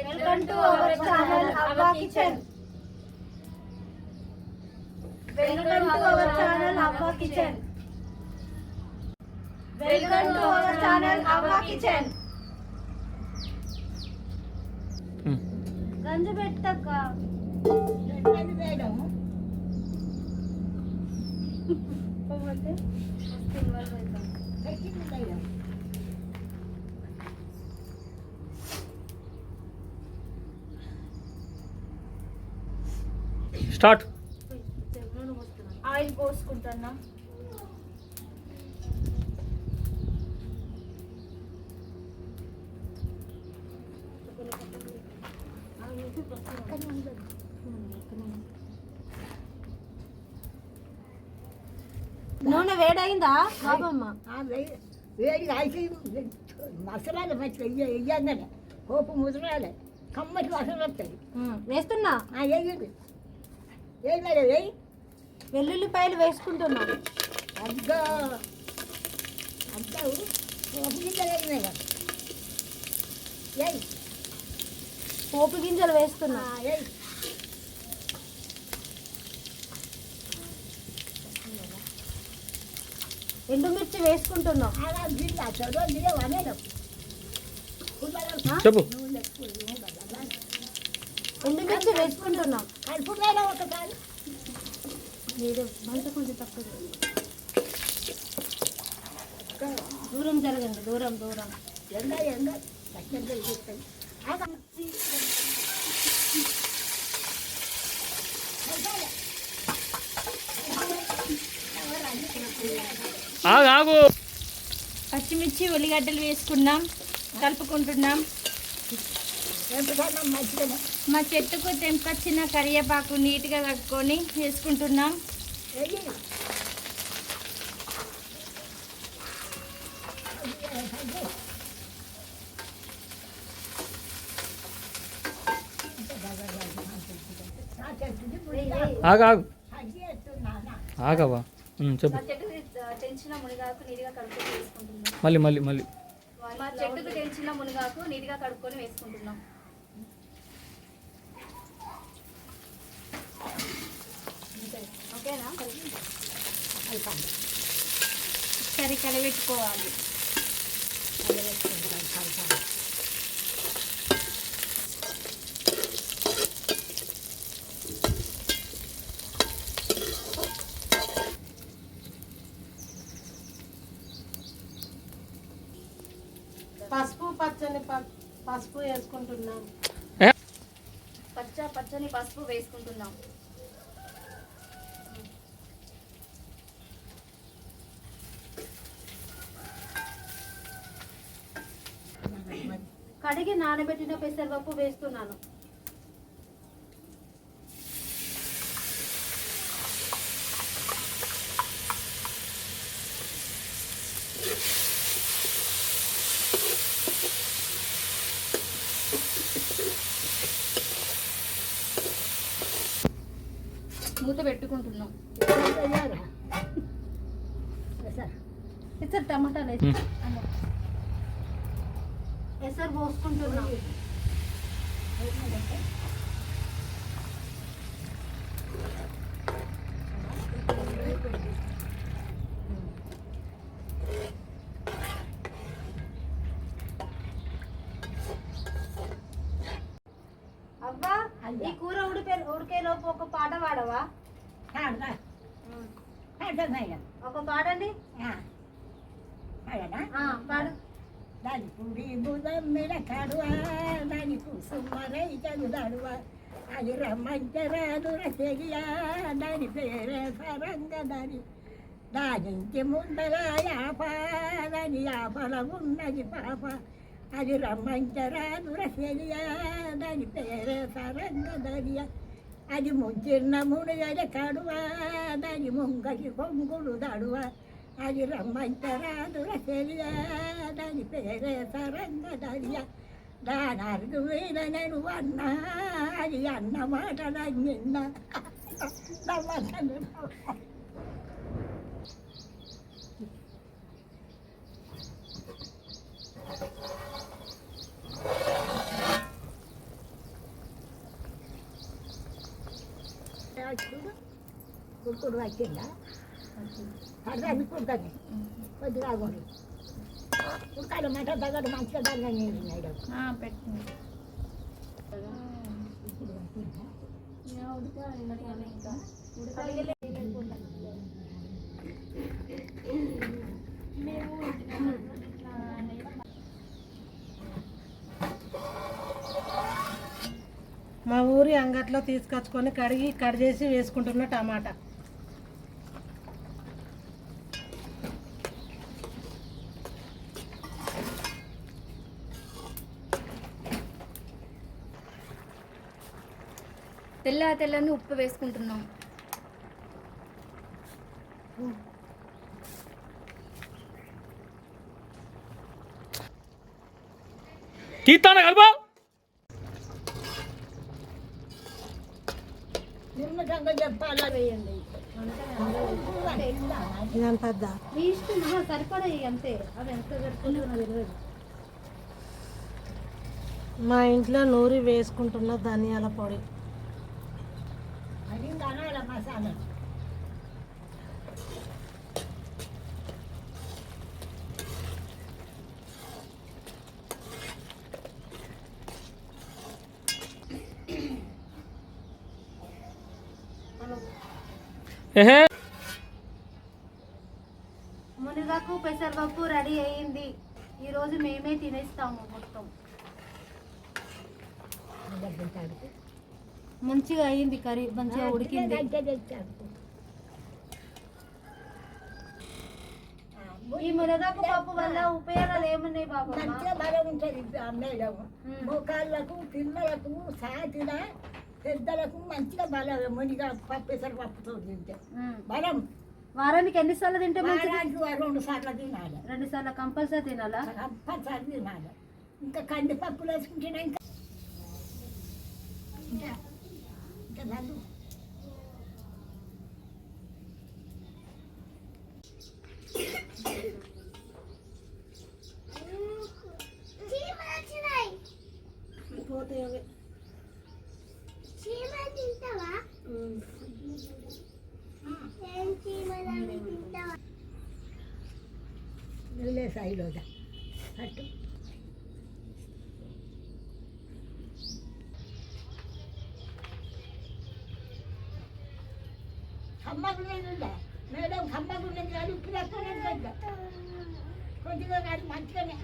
Welcome to our channel Avva kitchen. Welcome to our channel Avva kitchen. Welcome to our channel Avva kitchen. గంజి పెట్టక start. Oil పోసుకుంటున్నా. నూనె వేడైందా బాబమ్మ? వేడి కాల్చి మసాలాలు మంచిగా వెయ్యంగానే కోపు ముదరాలి, కమ్మటి వాసన వస్తాయి. వేస్తున్నా. వేయండి, వేయి మరి వేయి. వెల్లుల్లిపాయలు వేసుకుంటున్నా. అద్దా అద్దావు కోపు గింజలు వేయి కదా, వేయి. పోపు గింజలు వేస్తున్నా. వేయి. ఎండుమిర్చి వేసుకుంటున్నాం. చెప్పు. ఎండుమిర్చి వేసుకుంటున్నాం. ఒకసారి మీరు మంట కొంచెం తక్కువ దూరం జరగండి, దూరం దూరం. ఎండ ఎండ ఆగు. పచ్చిమిర్చి ఉల్లిగడ్డలు వేసుకున్నాం, కలుపుకుంటున్నాం. మా చెట్టుకు తెంపొచ్చిన కరివేపాకు నీట్గా కట్టుకొని వేసుకుంటున్నాం. ఆగు ఆగు ఆగవా. చెప్పు. తెంచిన మునగాకు నీట్గా కడుక్కొని వేసుకుంటున్నాం. మళ్ళీ మళ్ళీ మళ్ళీ మా చెట్టుకు తెంచిన మునగాకు నీట్గా కడుక్కొని వేసుకుంటున్నాం. ఓకేనా? సరి కలబెట్టుకోవాలి. పసుపు పచ్చని పసుపు వేసుకుంటున్నాం. పచ్చని పసుపు వేసుకుంటున్నాం. కడిగి నానబెట్టిన పెసరపప్పు వేస్తున్నాను. మూత పెట్టుకుంటున్నాం. ఎసరు టమాటాలు వేసి ఎసరు పోసుకుంటున్నాం. అవ్వా, ఈ కూర ఉడికేలోపు ఒక పాట పాడవా? ఒక పాడండి. పాడు. దాని పుడి బుధం మీద కడువా, దాని కుసుమరై చదుదడువా, అది రమ్మంచరాదుర తెలియా, దాని పేరే సరంగ దానికి ముందర యాప, దాని యాపల ఉన్నది పాప, అది రమ్మంచరాదుర తెలియా, దాని పేరే సరంగ దరియా, అది ముచ్చిన్న ముడిగడ కడువా, దాని ముంగటి కొంగుడు దడువా, అది రమ్మంచరాదుర తెలియా, దాని పేరే సరంగ దరియా, దాని అర్థమైన నేను అన్నా, అది అన్న మాట నిన్న కుడుకుడు వచ్చిందా పడదాన్ని కుడతాను కొద్దిగా ఆగండి కుడకాలి మంట దగ్గర మంచిగా దగ్గర నేను పెట్టింది మా ఊరి అంగట్లో తీసుకొచ్చుకొని కడిగి కట్ చేసి వేసుకుంటున్న టమాటా. తెల్లని ఉప్పు వేసుకుంటున్నాం. తీస్తాను కలుపు. నిమ్మకంగా చెప్పాలా వేయండి ఇదంతా మీ ఇష్టం సరిపడా అంతే. అవి ఎంత పెట్టుకుంటుందో నాకు తెలియదు. మా ఇంట్లో నూరి వేసుకుంటున్న ధనియాల పొడి. అది అనాల మసాలా ఏహే మునగాకు పెసరపప్పు రెడీ అయ్యింది. ఈరోజు మేమే తినేస్తాము మొత్తం. మంచిగా అయ్యింది కర్రీ, మంచిగా ఉడికింది. ఈ మునగాకు పప్పు వల్ల ఉపయోగాలు ఏమున్నాయి బాబు? మంచిగా బలం ఉంటుంది మేడం. మోకాళ్ళకు పిల్లలకు సాటిన పెద్దలకు మంచిగా బలం. మునిగా పప్పు పెసరపప్పుతో తింటే బలం. వారానికి ఎన్నిసార్లు తింటే మంచిది? 2 సార్లు తినాలి. 2 సార్లు కంపల్సరీ తినాలా? కంపల్సరీ తినాలి. ఇంకా కందిపప్పులు వేసుకుంటేనే ఇంకా నన్ను పోతే సైలోదా అట్టు కమ్మగుందా మేడం? కమ్మగుండేది కానీ ఇప్పుడు ఎక్కడ కొద్దిగా మంచిగానే